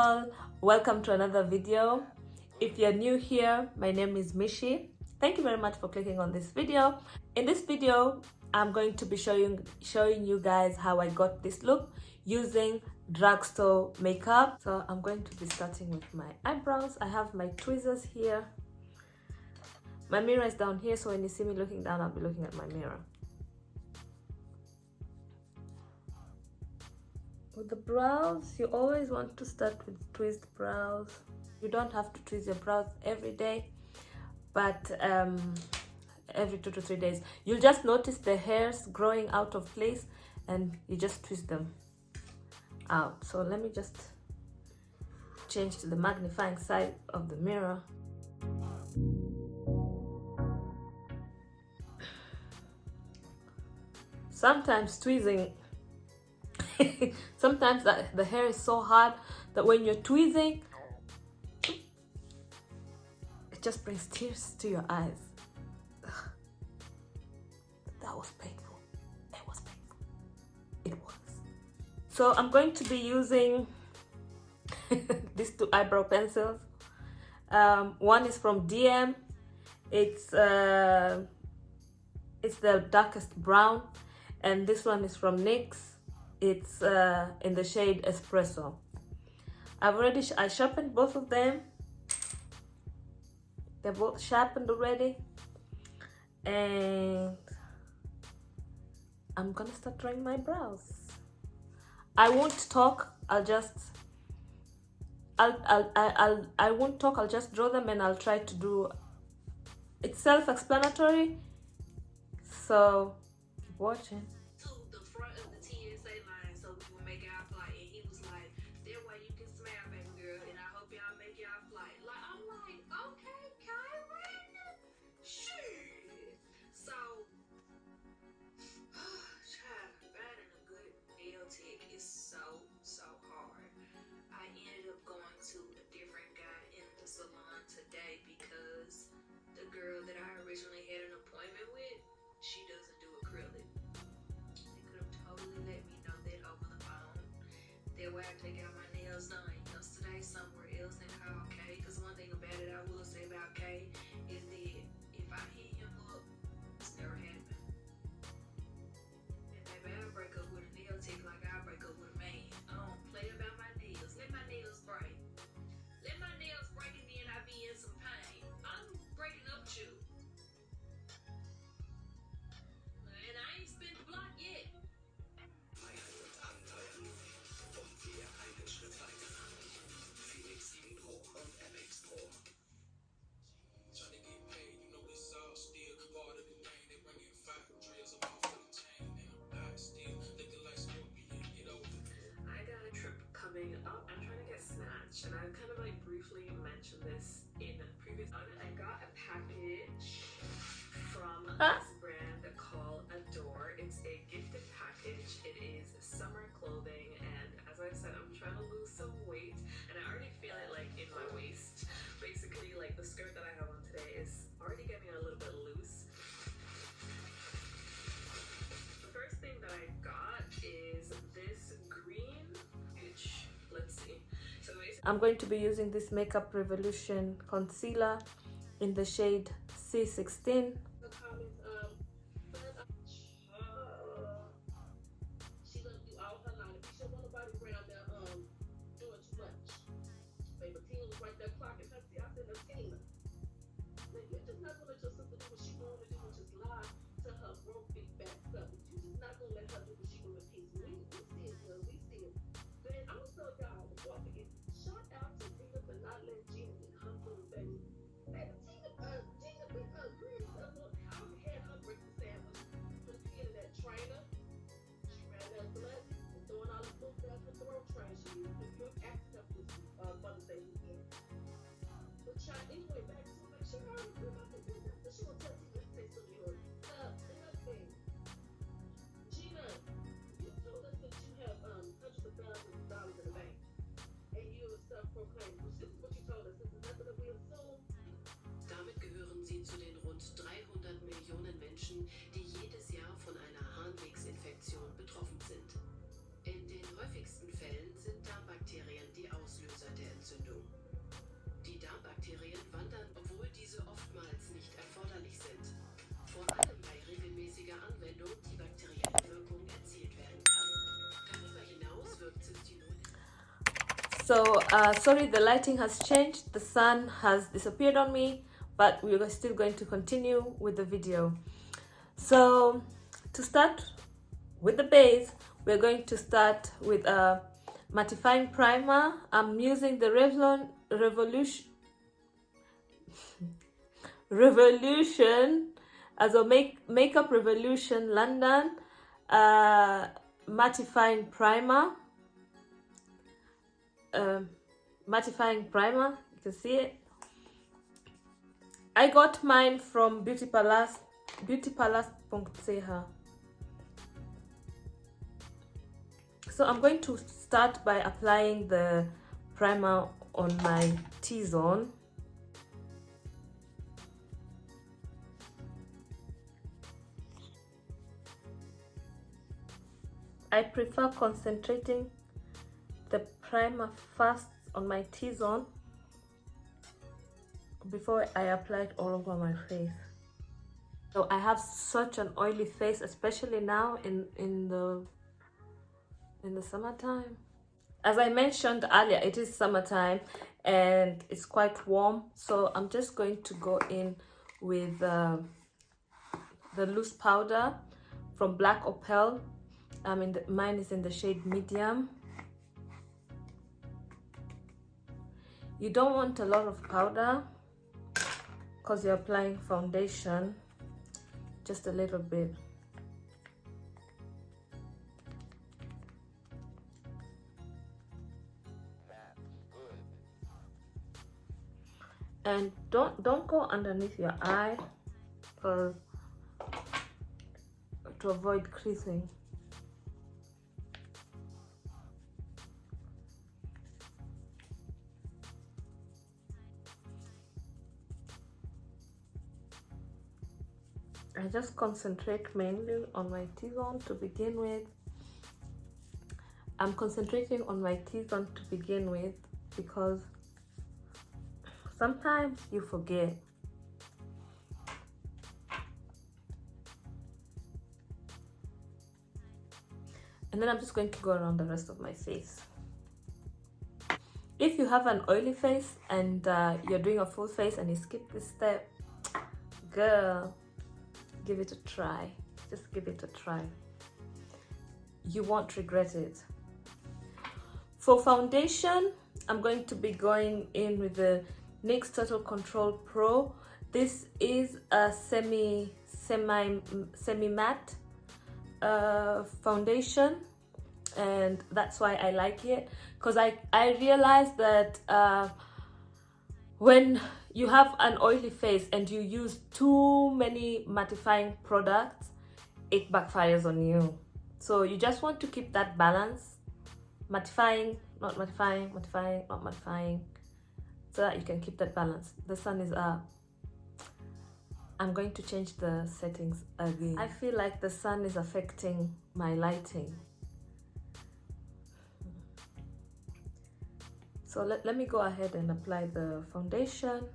all, welcome to another video. If you're new here, my name is Michy. Thank you very much for clicking on this video. In this video, I'm going to be showing you guys how I got this look using Drugstore makeup. So I'm going to be starting with my eyebrows. I have my tweezers here. My mirror is down here, so when you see me looking down, I'll be looking at my mirror. With the brows, you always want to start with twist brows. You don't have to twist your brows every day, but every 2 to 3 days. You'll just notice the hairs growing out of place and you just twist them out. So let me just change to the magnifying side of the mirror. Sometimes tweezing sometimes the hair is so hard that when you're tweezing, it just brings tears to your eyes. Ugh. That was painful. It was painful. It was. So I'm going to be using these two eyebrow pencils. One is from DM. It's the darkest brown, and this one is from NYX. It's in the shade Espresso. I sharpened both of them. They're both sharpened already, and I'm gonna start drawing my brows. I won't talk. I won't talk. I'll just draw them, and I'll try to do. It's self-explanatory, so keep watching. Where I take out my nails done yesterday somewhere else in Kyle K. Because one thing about it I will say about K is that if I hit him up, it's never happened. And maybe I break up with a nail tech like I break up with a man. I don't play about my nails. Let my nails break. Let my nails break and then I be in some pain. I'm breaking up with you. And I ain't spent the block yet. Up. I'm trying to get snatched, and I've kind of like briefly mentioned this in previous. I got a package from this brand called Adore. It's a gifted package. It is summer clothing, and as I said, I'm trying to lose some weight, and I already feel it like in my waist. Basically, like the skirt that I have on today is already getting a little bit loose. The first thing that I got is this green. Let's see. So I'm going to be using this Makeup Revolution concealer in the shade C16. She gonna do all her line. If she don't want nobody around there doing too much. Baby Tina was right there clocking her. See, I said, Tina, you're just not gonna let your sister do what she want to do, which is lie to her broke big back stuff. You're just not gonna let her do what she want to piece. We see it, girl. We see it. Then I'm gonna tell y'all before I forget. Shout out to Tina for not letting Gina get her food, baby. Baby, Gina been agreeing to look how I had her break the sandwich. Put it in that trainer. She ran that blood and throwing all the food down her throat train. She used to look acting up this Mother's Day weekend. But child, anyway, back to make sure I already grew up and did that. But she will tell you to say some of yours. Another thing. Gina, you told us that you have hundreds of thousands of dollars in the bank. And you are self-proclaimed. This is what you told us. This is nothing that we assume. Damit gehören sie zu den rund 300 Millionen Menschen, die jedes Jahr von einer Harnwegsinfektion betroffen sind. In den häufigsten Fällen sind Darmbakterien die Auslöser der So sorry, the lighting has changed, the sun has disappeared on me, but we are still going to continue with the video. So to start with the base, we're going to start with a mattifying primer. I'm using the Revolution as a Makeup Revolution London mattifying primer. Mattifying primer, you can see it. I got mine from Beauty Palace, beautypalace.ch. So I'm going to start by applying the primer on my T-zone. I prefer concentrating the primer first on my T-zone before I apply it all over my face. So I have such an oily face, especially now in the summertime. As I mentioned earlier, it is summertime and it's quite warm, so I'm just going to go in with the loose powder from Black Opal. Mine is in the shade medium. You don't want a lot of powder because you're applying foundation, just a little bit. And don't go underneath your eye to avoid creasing. I just concentrate mainly on my T-zone to begin with. I'm concentrating on my T-zone to begin with because sometimes you forget. And then I'm just going to go around the rest of my face. If you have an oily face and you're doing a full face and you skip this step, girl, give it a try. Just give it a try. You won't regret it. For foundation, I'm going to be going in with the NYX Total Control Pro. This is a semi-matte foundation, and that's why I like it, because I realized that when you have an oily face and you use too many mattifying products, it backfires on you. So you just want to keep that balance, mattifying, not mattifying, mattifying, not mattifying, so that you can keep that balance. The sun is up. I'm going to change the settings again. I feel like the sun is affecting my lighting. So let me go ahead and apply the foundation.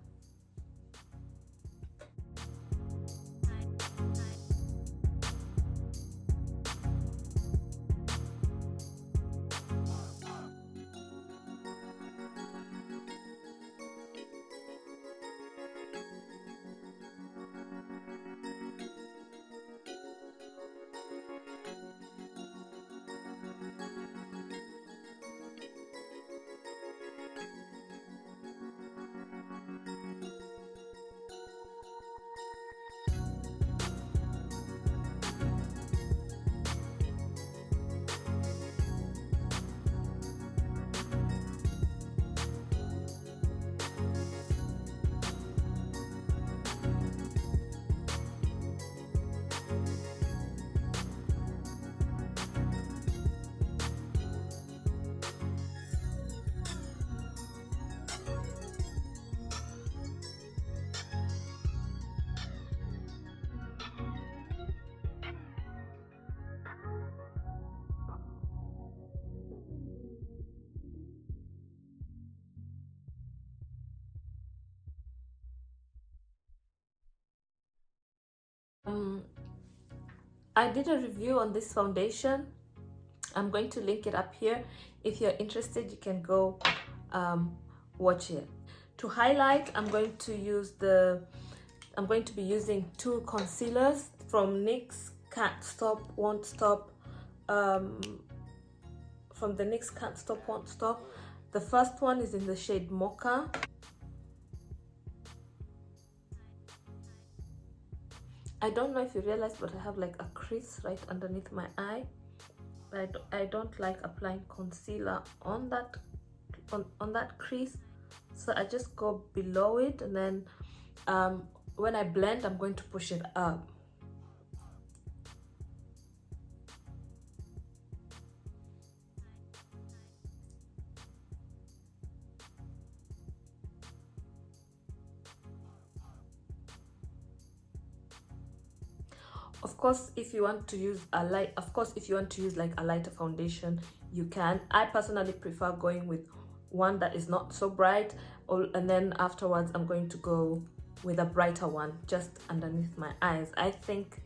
I did a review on this foundation I'm going to link it up here. If you're interested, you can go watch it. To highlight, I'm going to be using two concealers from NYX Can't Stop Won't Stop, from the NYX Can't Stop Won't Stop. The first one is in the shade Mocha. I don't know if you realize, but I have like a crease right underneath my eye. I don't like applying concealer on that crease, so I just go below it, and then when I blend, I'm going to push it up. Of course, if you want to use like a lighter foundation, you can. I personally prefer going with one that is not so bright, and then afterwards I'm going to go with a brighter one just underneath my eyes. I think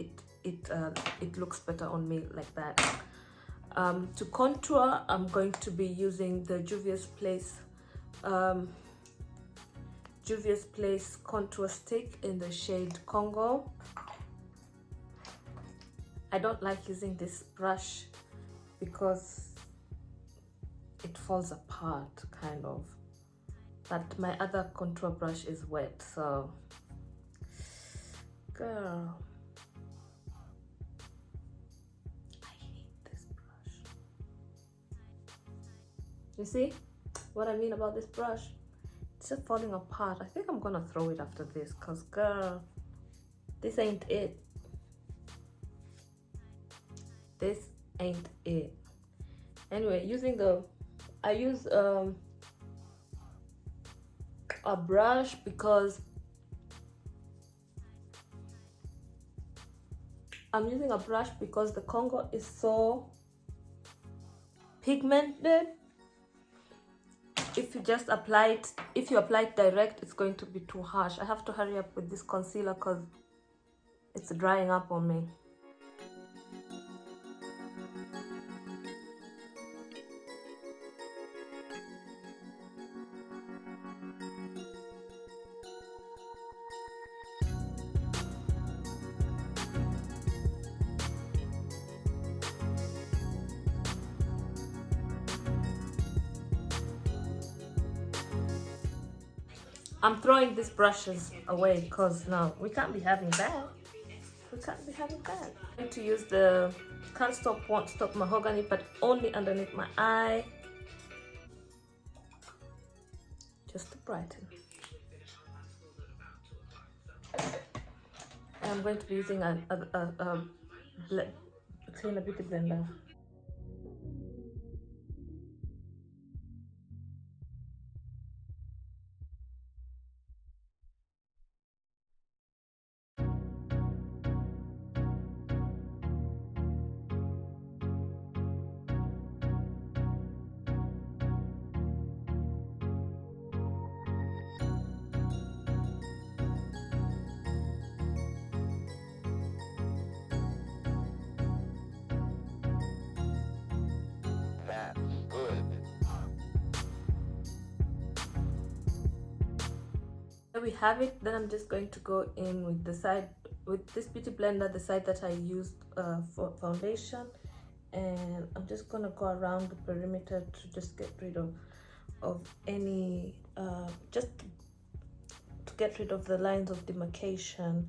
it looks better on me like that. To contour, I'm going to be using the Juvia's Place contour stick in the shade Congo. I don't like using this brush because it falls apart kind of, but my other contour brush is wet, so girl, I hate this brush. You see what I mean about this brush? It's just falling apart. I think I'm gonna throw it after this, because girl, this ain't it. This ain't it. Anyway, I use a brush because I'm using a brush because the Congo is so pigmented. If you apply it direct, it's going to be too harsh. I have to hurry up with this concealer because it's drying up on me. I'm throwing these brushes away because no, we can't be having that. We can't be having that. I'm going to use the Can't Stop Won't Stop Mahogany, but only underneath my eye, just to brighten. And I'm going to be using a cleaner beauty blender. There we have it. Then I'm just going to go in with this beauty blender, the side that I used for foundation, and I'm just gonna go around the perimeter to just get rid of any just to get rid of the lines of demarcation.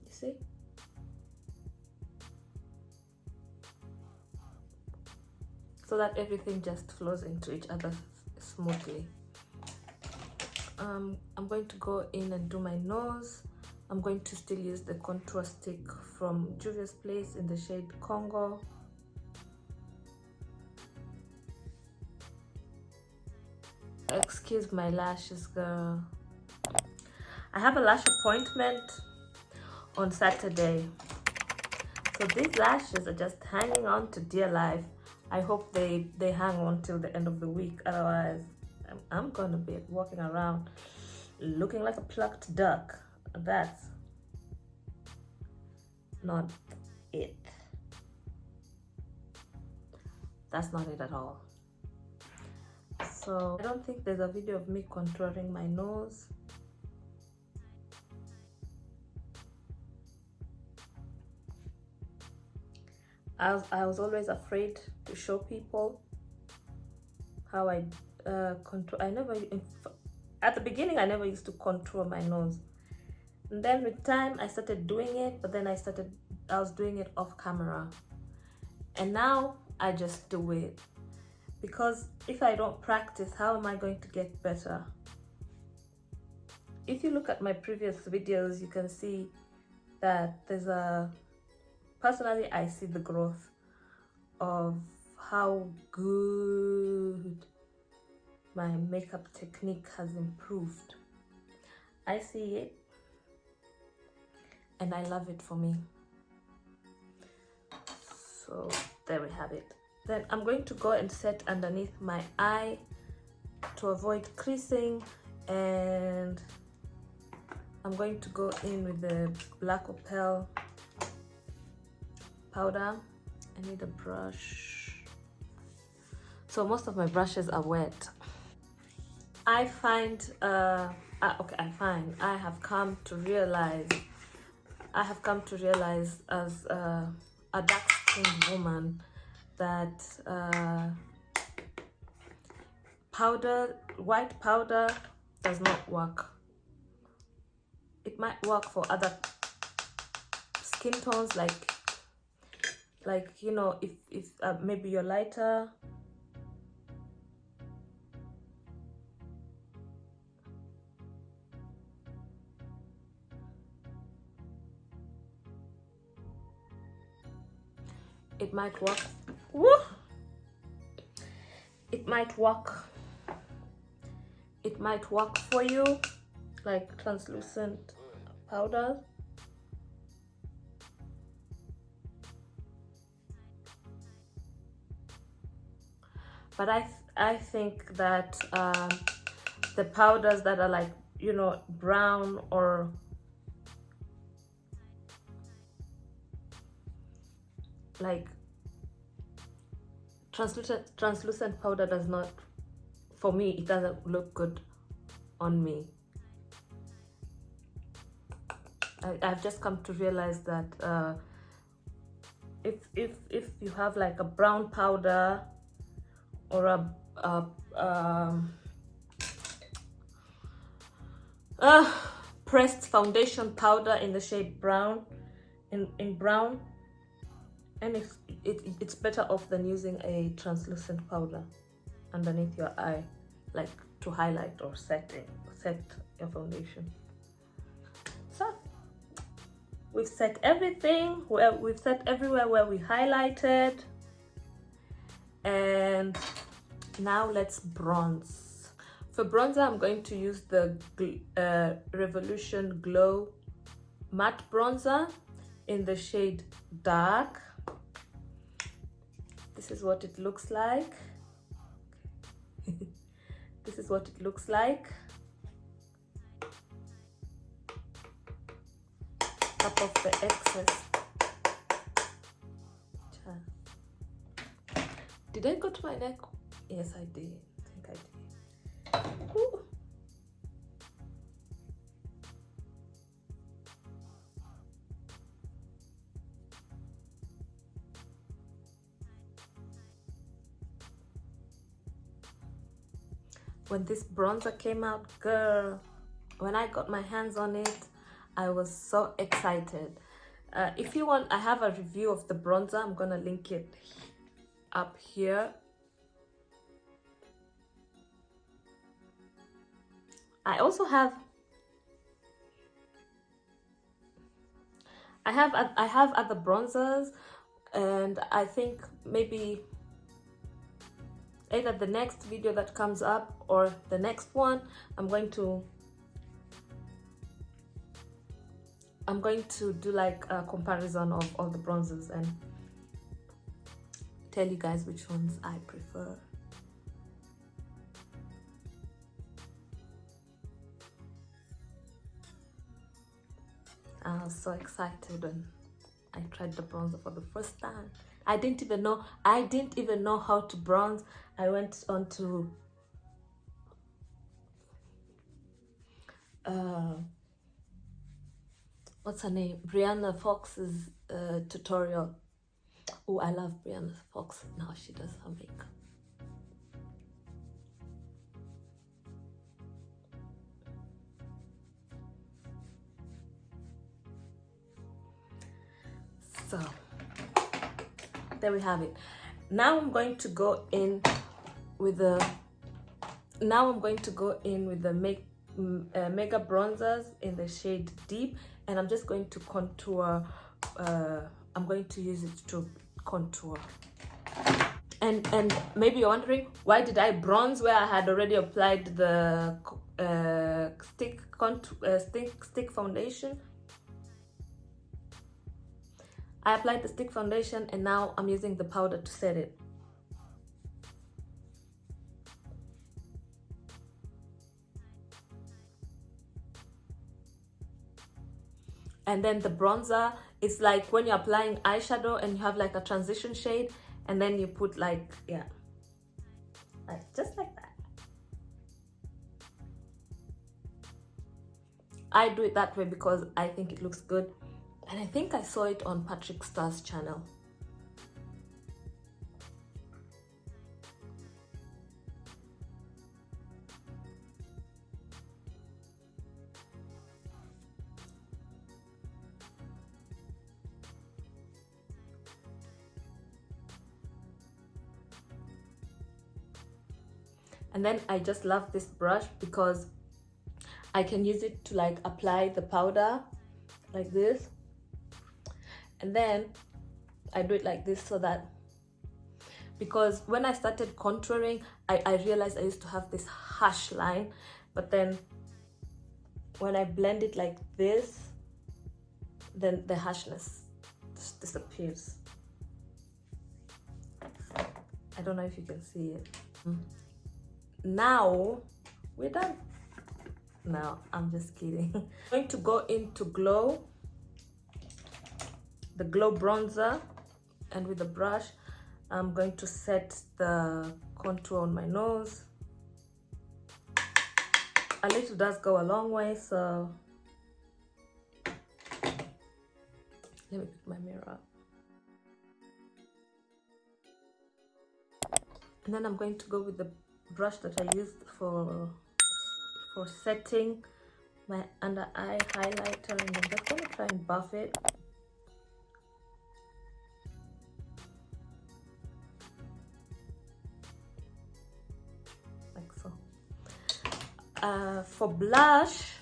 You see? So that everything just flows into each other smoothly. I'm going to go in and do my nose. I'm going to still use the contour stick from Juvia's Place in the shade Congo. Excuse my lashes, girl. I have a lash appointment on Saturday, so these lashes are just hanging on to dear life. I hope they hang on till the end of the week, otherwise I'm gonna be walking around looking like a plucked duck. That's not it. That's not it at all. So I don't think there's a video of me contouring my nose. I was always afraid to show people how I contour. At the beginning I never used to contour my nose, and then with time I started doing it, but then I was doing it off camera, and now I just do it, because if I don't practice, how am I going to get better? If you look at my previous videos, you can see that personally I see the growth of how good my makeup technique has improved. I see it and I love it for me. So there we have it. Then I'm going to go and set underneath my eye to avoid creasing, and I'm going to go in with the Black Opal powder. I need a brush. So most of my brushes are wet. I have come to realize as a dark-skinned woman that white powder does not work. It might work for other skin tones, like you know, if maybe you're lighter. It might work. Woo! It might work for you, like translucent powder. But I think that the powders that are like, you know, brown or like translucent powder does not, for me, it doesn't look good on me. I've just come to realize that if you have like a brown powder or a pressed foundation powder in the shade brown, in brown, and it's better off than using a translucent powder underneath your eye, like to highlight or set your foundation. So we've set everything, we've set everywhere where we highlighted, and now let's bronze. For bronzer, I'm going to use the Revolution Glow Matte Bronzer in the shade Dark. This is what it looks like. This is what it looks like. Tap off the excess. Did I go to my neck? Yes, I did. I think I did. Woo. When this bronzer came out, girl, when I got my hands on it, I was so excited. If you want, I have a review of the bronzer. I'm gonna link it up here. I also have other bronzers, and I think maybe either the next video that comes up or the next one, I'm going to do like a comparison of all the bronzers and tell you guys which ones I prefer. I was so excited when I tried the bronzer for the first time. I didn't even know how to bronze. I went on to what's her name? Brianna Fox's tutorial. Oh, I love Brianna Fox. Now she does her makeup. So there we have it. Now I'm going to go in with the Mega Bronzers in the shade Deep, and I'm just going to contour. I'm going to use it to contour. And maybe you're wondering, why did I bronze where I had already applied the stick foundation? I applied the stick foundation and now I'm using the powder to set it. And then the bronzer, it's like when you're applying eyeshadow and you have like a transition shade, and then you put like, yeah, like just like that. I do it that way because I think it looks good, and I think I saw it on Patrick Starr's channel. And then I just love this brush because I can use it to like apply the powder like this, and then I do it like this so that, because when I started contouring, I realized I used to have this harsh line, but then when I blend it like this, then the harshness just disappears. I don't know if you can see it. Now we're done. No, I'm just kidding. I'm going to go into Glow, the Glow bronzer, and with the brush I'm going to set the contour on my nose. A little does go a long way, so let me pick my mirror up. And then I'm going to go with the brush that I used for setting my under eye highlighter, and I'm just going to try and buff it. Like so. For blush,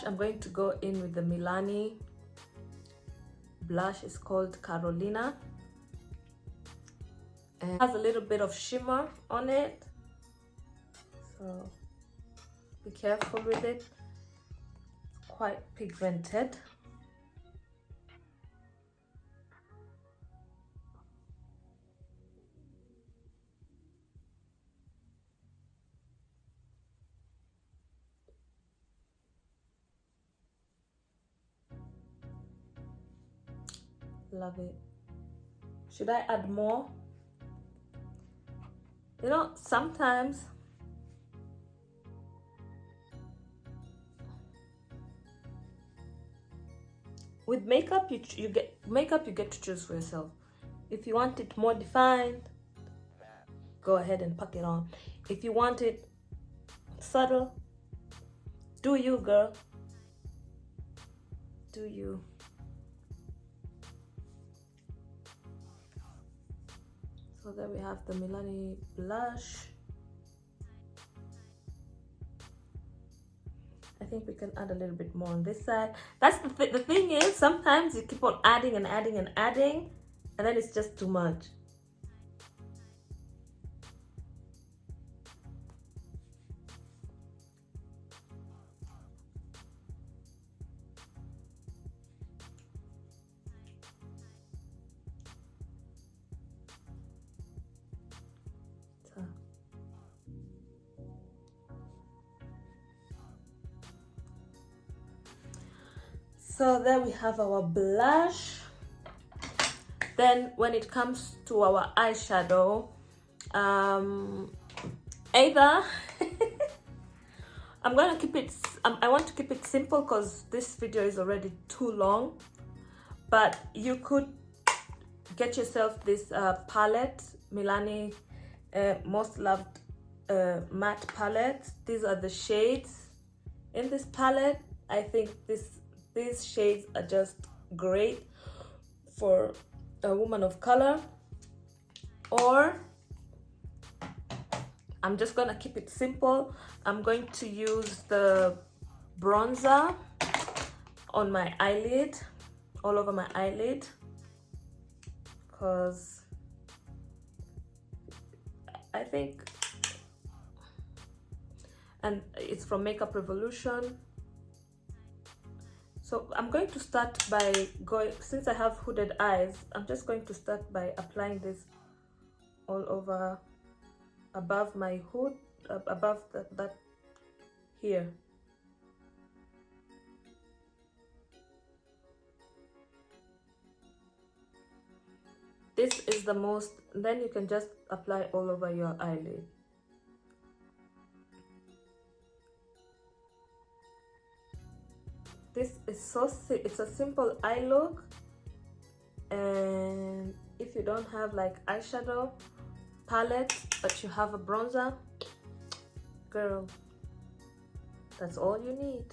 I'm going to go in with the Milani blush. It's called Carolina. And it has a little bit of shimmer on it, so be careful with it. It's quite pigmented. Love it. Should I add more? You know, sometimes with makeup, you get to choose for yourself. If you want it more defined, go ahead and pack it on. If you want it subtle, do you, girl. Do you. So there we have the Milani blush. I think we can add a little bit more on this side. That's the thing is, sometimes you keep on adding and adding and adding, and then it's just too much. So there we have our blush. Then when it comes to our eyeshadow, either I'm gonna keep it, I want to keep it simple because this video is already too long, but you could get yourself this palette, Milani Most Loved matte palette. These are the shades in this palette. I think these shades are just great for a woman of color. Or I'm just gonna keep it simple. I'm going to use the bronzer on my eyelid, all over my eyelid, because I think, and it's from Makeup Revolution. So I'm going to start by going, since I have hooded eyes, I'm just going to start by applying this all over, above my hood, above that here. This is the most, then you can just apply all over your eyelid. This is so, it's a simple eye look, and if you don't have like eyeshadow palette but you have a bronzer, girl, that's all you need.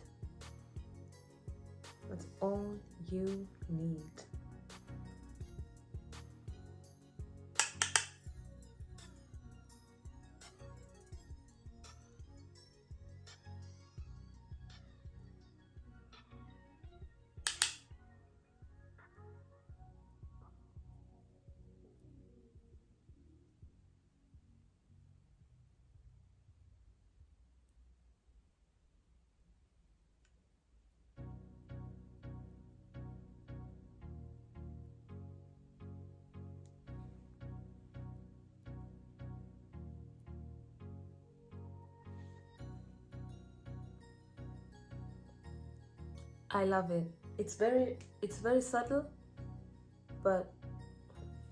That's all you need. I love it. It's very subtle, but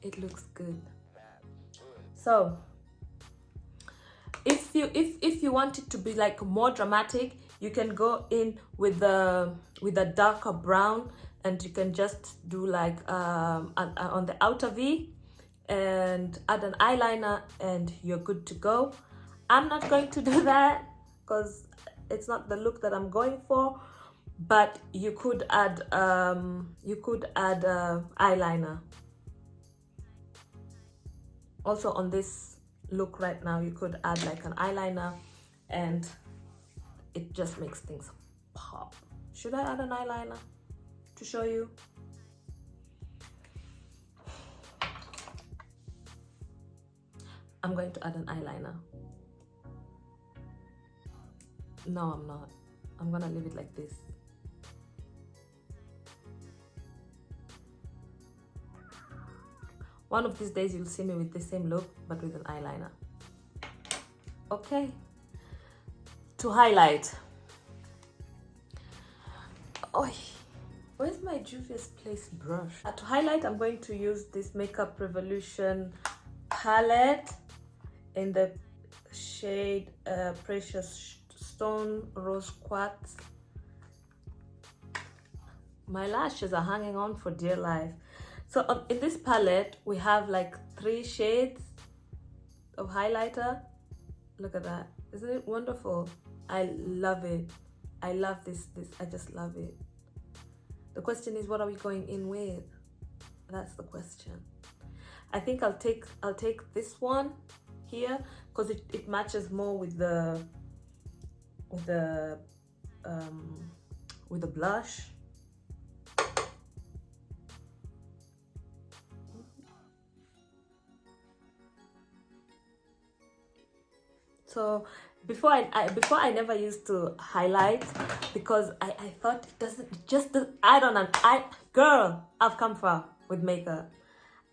it looks good. So if you want it to be like more dramatic, you can go in with a darker brown, and you can just do like on the outer V and add an eyeliner, and you're good to go. I'm not going to do that because it's not the look that I'm going for, but you could add eyeliner. Also on this look right now, you could add like an eyeliner, and it just makes things pop. Should I add an eyeliner to show you? I'm going to add an eyeliner. No, I'm not. I'm gonna leave it like this. One of these days you'll see me with the same look, but with an eyeliner. Okay. To highlight. Oh, where's my Juvia's Place brush? To highlight, I'm going to use this Makeup Revolution palette in the shade Precious Stone Rose Quartz. My lashes are hanging on for dear life. So in this palette, we have like 3 shades of highlighter. Look at that. Isn't it wonderful? I love it. I love this. I just love it. The question is, what are we going in with? That's the question. I think I'll take this one here because it matches more with the blush. So before I never used to highlight because I thought I don't know. Girl, I've come far with makeup.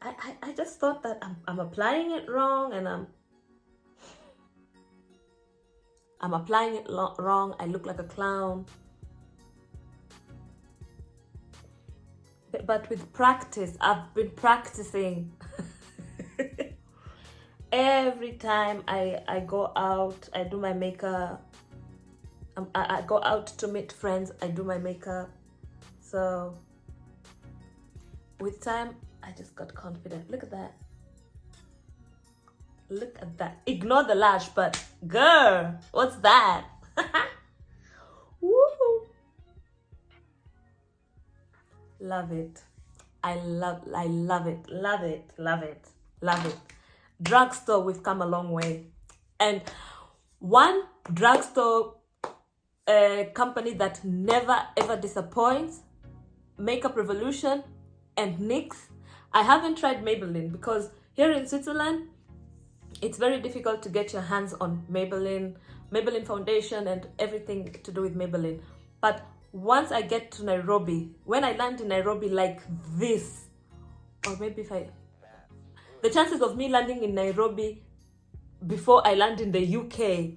I just thought that I'm applying it wrong, and I'm applying it wrong. I look like a clown. but with practice, I've been practicing. Every time I go out, I do my makeup. I go out to meet friends, I do my makeup. So with time, I just got confident. Look at that. Look at that. Ignore the lash, but girl, what's that? Woo! Love it. I love it. Love it. Love it. Love it. Drugstore, we've come a long way. And one drugstore company that never ever disappoints, Makeup Revolution and NYX. I haven't tried Maybelline because here in Switzerland, it's very difficult to get your hands on Maybelline foundation and everything to do with Maybelline. But once I get to Nairobi, when I land in Nairobi like this, or maybe the chances of me landing in Nairobi before I land in the UK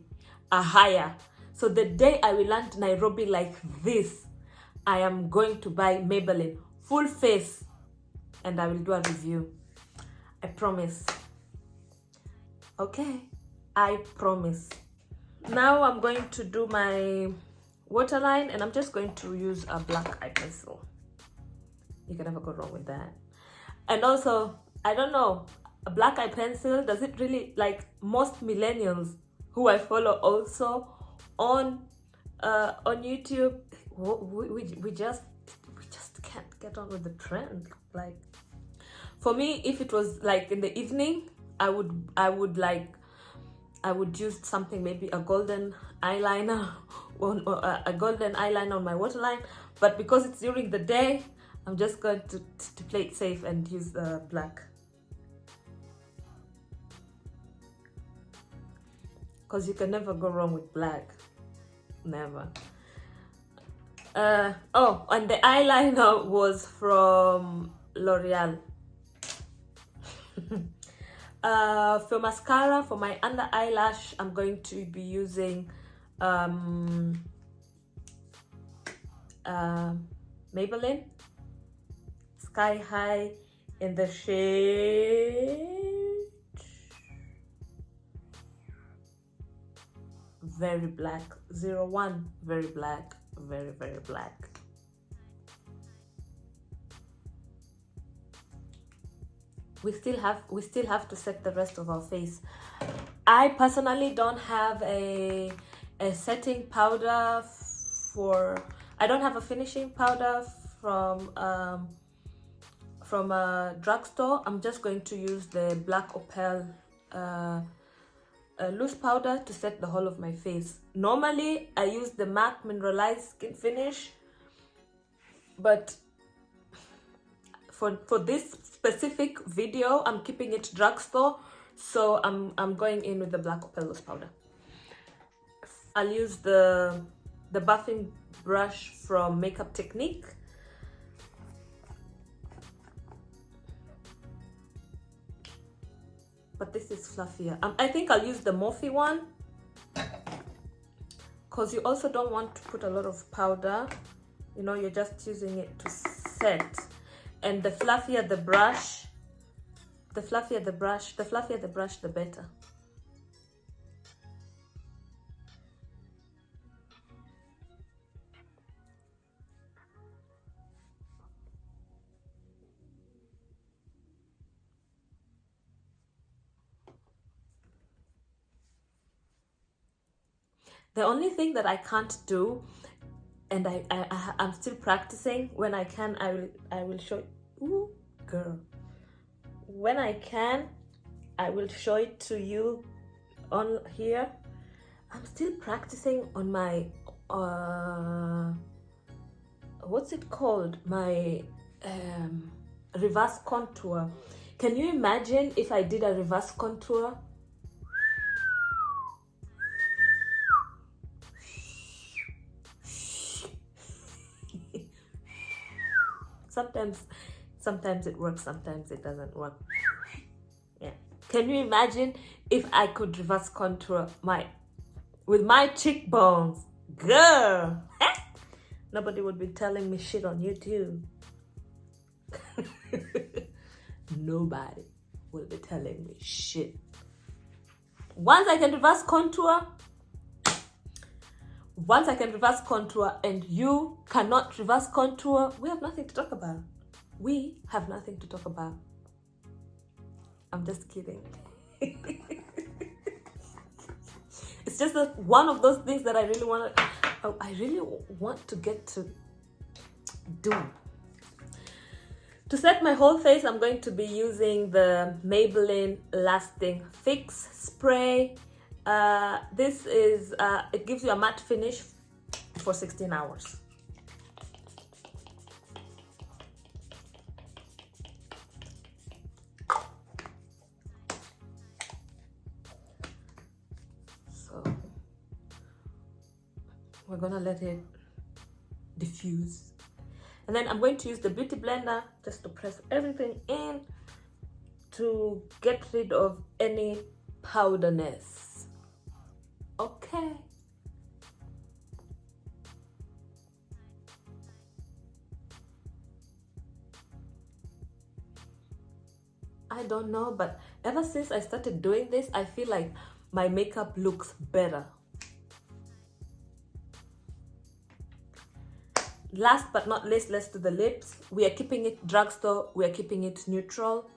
are higher. So the day I will land Nairobi like this, I am going to buy Maybelline full face and I will do a review. I promise. Okay, I promise. Now I'm going to do my waterline and I'm just going to use a black eye pencil. You can never go wrong with that. And also, I don't know, a black eye pencil, does it really, like most millennials who I follow also on YouTube, we just can't get on with the trend. Like for me, if it was like in the evening, I would use something, maybe a golden eyeliner or a golden eyeliner on my waterline. But because it's during the day, I'm just going to play it safe and use the black. Because you can never go wrong with black. Never. Oh, and the eyeliner was from L'Oreal. For mascara, for my under eyelash, I'm going to be using Maybelline Sky High in the shade very black, 01, very black, very black. We still have to set the rest of our face. I personally don't have a setting powder I don't have a finishing powder from a drugstore. I'm just going to use the Black Opal loose powder to set the whole of my face. Normally I use the MAC Mineralized Skin Finish, but for this specific video I'm keeping it drugstore, so I'm going in with the Black Opal loose powder. I'll use the buffing brush from Makeup Technique. But this is fluffier. I think I'll use the Morphe one, because you also don't want to put a lot of powder. You know, you're just using it to set. And the fluffier the brush, the better. The only thing that I can't do, and I'm still practicing, when I can, I will show. Ooh, girl. When I can, I will show it to you on here. I'm still practicing on my what's it called? My reverse contour. Can you imagine if I did a reverse contour? Sometimes it works, sometimes it doesn't work. Yeah. Can you imagine if I could reverse contour with my cheekbones? Girl! Nobody would be telling me shit on YouTube. Nobody will be telling me shit. Once I can reverse contour and you cannot reverse contour, we have nothing to talk about. We have nothing to talk about. I'm just kidding. It's just one of those things that I really want to get to do. To set my whole face, I'm going to be using the Maybelline Lasting Fix Spray. This is, it gives you a matte finish for 16 hours. So, we're gonna let it diffuse. And then I'm going to use the beauty blender just to press everything in to get rid of any powderness. Okay. I don't know, but ever since I started doing this, I feel like my makeup looks better. Last but not least, let's do the lips. We are keeping it drugstore. We are keeping it neutral.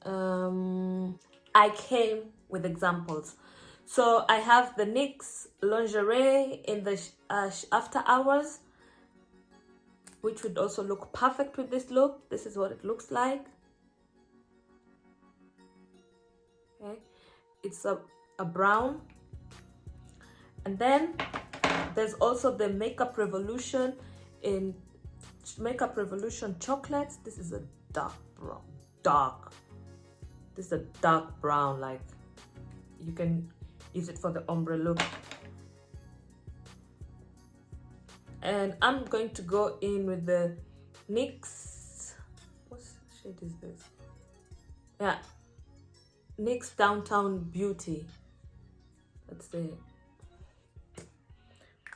I came with examples. So I have the NYX lingerie in the after hours, which would also look perfect with this look. This is what it looks like. Okay, it's a brown. And then there's also the Makeup Revolution in Makeup Revolution chocolates. This is a dark brown. This is a dark brown, like you can use it for the ombre look. And I'm going to go in with the NYX, what shade is this? Yeah, NYX Downtown Beauty. That's it.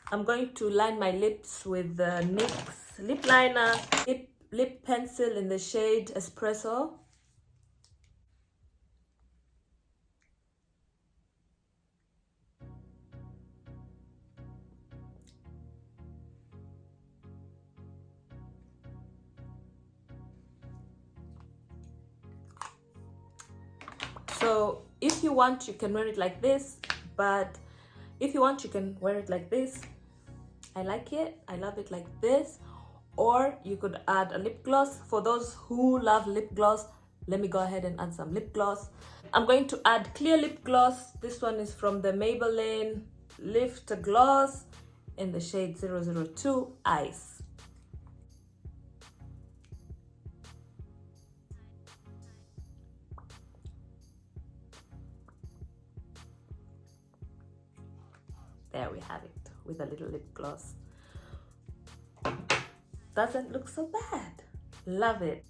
I'm going to line my lips with the NYX lip liner, lip pencil in the shade Espresso. So if you want, you can wear it like this, but if you want, you can wear it like this. I like it. I love it like this. Or you could add a lip gloss. For those who love lip gloss, let me go ahead and add some lip gloss. I'm going to add clear lip gloss. This one is from the Maybelline Lift Gloss in the shade 002 Ice. There we have it with a little lip gloss. Doesn't look so bad. Love it.